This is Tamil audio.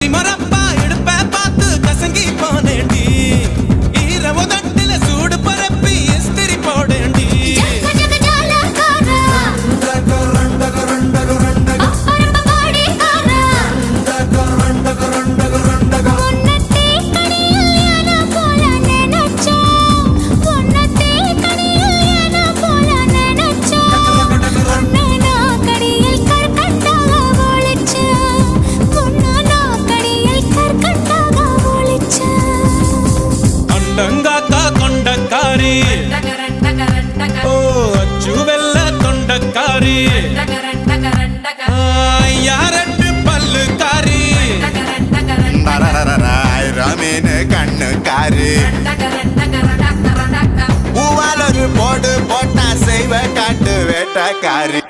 மரப்பா எடுப்ப பார்த்து கசங்கி போனேண்டி ஈரவு தட்டில சூடு பரப்பி இஸ்திரி போடேண்டி கொண்டக்காரி ஓ அச்சு வெள்ள தொண்டக்காரி யாரட்டு பல்லுக்காரி ரமீன் கண்ணுக்காரி பூவால் ஒரு போடு போட்டா செய்வ காட்டு வேட்டக்காரி